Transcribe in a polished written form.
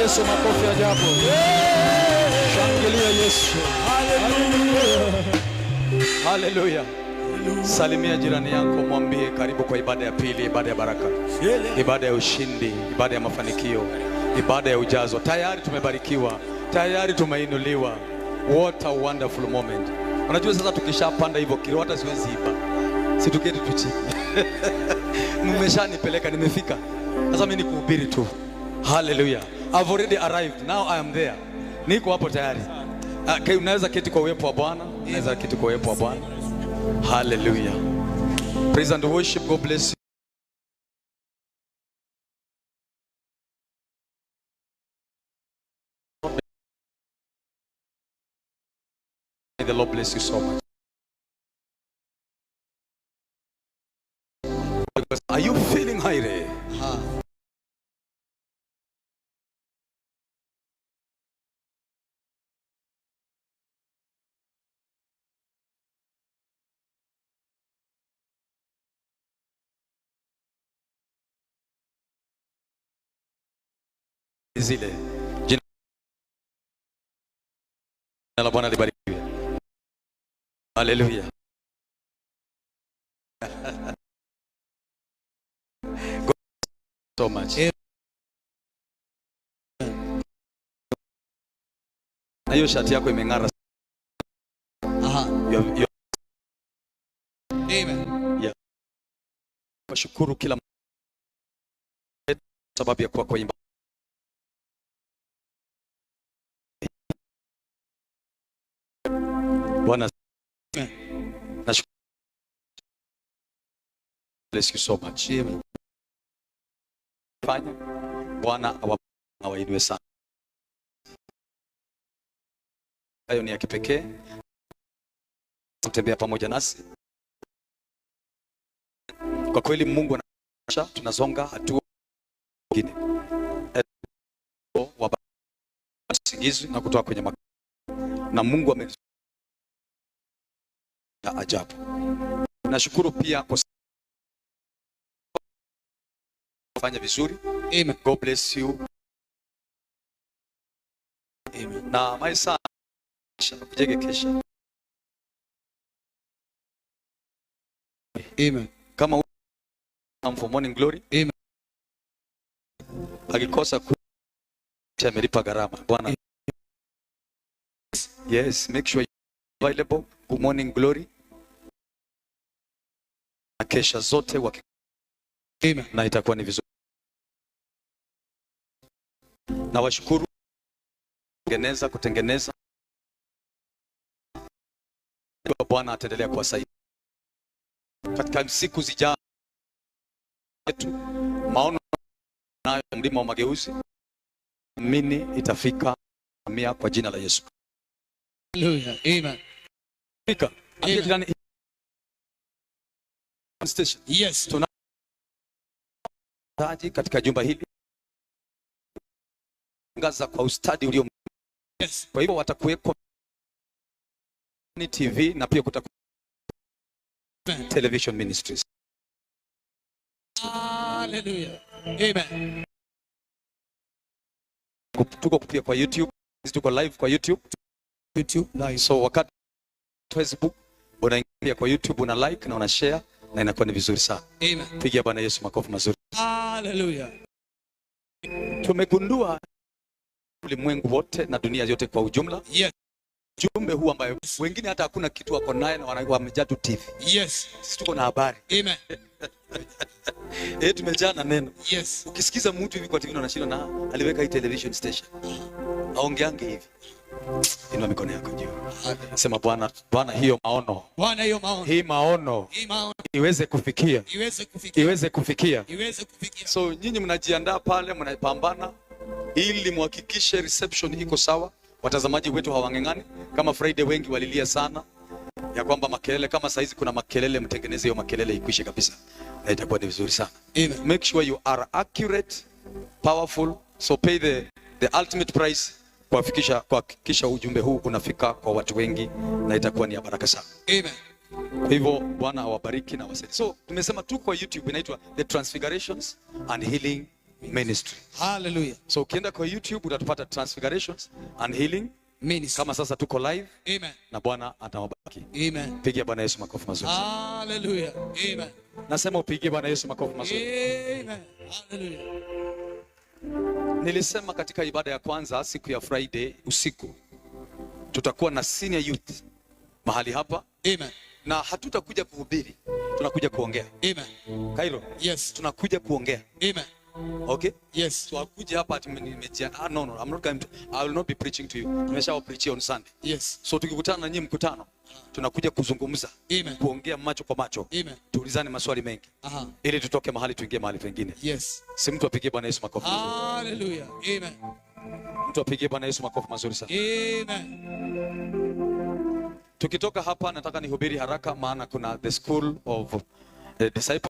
Yesu makofi ajabu. Shangilia Yesu. Haleluya. Salimia jirani yako, mwambie karibu kwa ibada ya pili, ibada ya baraka, ibada ya ushindi, ibada ya mafanikio, ibada ya ujazo. Tayari tumebarikiwa, tayari tumeinuliwa. What a wonderful moment. Unajua sasa tukishapanda hivyo kilo hata siwezi iba. Si tuketi tu chini. Mmeshanipeleka, nimefika. Sasa mimi nikuhubiri tu. Hallelujah. I've already arrived. Now I am there. Niko hapo tayari. Unaweza keti kwa uwepo wa Bwana. Unaweza keti kwa uwepo wa Bwana. Hallelujah. Praise and worship. God bless you. May the Lord bless you so much. Are you feeling hungry? Zile jina la Bwana libarikiwe. Hallelujah. So much. Na hiyo shati yako imeng'ara. Amen. Yeah. Nashukuru kila sababu ya kuwa kwa imba. Bwana nashukuru. Bless you so much. Amen. Fanya Bwana awainue sana. Hayo ni ya kipekee. Kutembea pamoja nasi. Kwa kweli Mungu anasha, tunazonga hatua nyingine. Wasingizi na kutoka kwenye na Mungu ame ajabu. Nashukuru pia kwa kufanya vizuri. Amen. God bless you. Amen. Na maisha kujenge kesha. Amen. Kama for morning glory. Amen. Akikosa kucha amelipa gharama. Bwana. Yes, make sure you're available. Good morning glory. Na kesha zote waki. Amen. Na itakuwa ni vizuri. Na washukuru kutengeneza. Bwana ataendelea kuwasaidia. Katika siku zijazo maono nayo mlima wa mageuzi mini itafika mia kwa jina la Yesu. Hallelujah. Amen. Fika. Amen. Station. Yes. Tunahitaji katika jumba hili ngaza kwa ustadi ulio. Yes. Kwa hivyo watakuweko TV na pia kutakuwa television ministries. Hallelujah. Amen. Tuko pia kwa YouTube. Tuko live kwa YouTube live. So wakati Facebook unaingia kwa YouTube una like na una share na inakuwa ni vizuri sana. Amen. Pigia Bwana Yesu makofi mazuri. Hallelujah. Tumegundua ulimwengu wote na dunia yote kwa ujumla. Yes. Jumbe huu ambayo wengine hata hakuna kitu wako naye na wamejaa tu TV. Yes. Sisi tuko na habari. Amen. Tumejaa na neno. Yes. Ukisikiza mtu hivi kwa TV unashindwa na aliweka hii television station. Aongeange hivi. Inua mikono yako juu. Sema Bwana hiyo maono. Bwana hiyo maono. Hii maono iweze kufikia. Iweze kufikia. So nyinyi mnajiandaa pale, mnapambana ili muhakikishe reception iko sawa. Watazamaji wetu hawang'ang'ani. Kama Friday wengi walilia sana ya kwamba makelele, kama saizi kuna makelele, mtengeneze hiyo makelele ikwishe kabisa. Na itakuwa ni vizuri sana. Amen. Make sure you are accurate, powerful. So pay the ultimate price kuhakikisha ujumbe huu unafika kwa watu wengi na itakuwa ni ya baraka sana. Amen. Kwa hivyo Bwana awabariki na wasaidie. So tumesema tu kwa YouTube inaitwa The Transfigurations and Healing Ministry. Hallelujah. So ukienda kwa YouTube utatupata Transfigurations and Healing Ministry. Kama sasa tuko live. Amen. Na Bwana atawabariki. Amen. Pigia Bwana Yesu makofi mazuri. Hallelujah. Amen. Nasema upigie Bwana Yesu makofi mazuri. Amen. Hallelujah. Nilisema katika ibada ya kwanza siku ya Friday usiku tutakuwa na senior youth mahali hapa. Amen. Na hatutakuja kuhubiri, tunakuja kuongea. Amen. Kairo? Yes. Tunakuja kuongea. Amen. Okay? Yes. So akuja hapa ati no, I'm not going to, I will not be preaching to you. Tumesha preach on Sunday. Yes. So tukikutana na nyinyi mkutano, tunakuja kuzungumza. Amen. Kuongea macho kwa macho. Amen. Tuulizane maswali mengi. Ili tutoke mahali tuingie mahali pengine. Yes. Si mtu apigie Bwana Yesu makofi. Hallelujah. Amen. Mtu apigie Bwana Yesu makofi mazuri sana. Amen. Tukitoka hapa nataka nihubiri haraka maana kuna the school of disciples.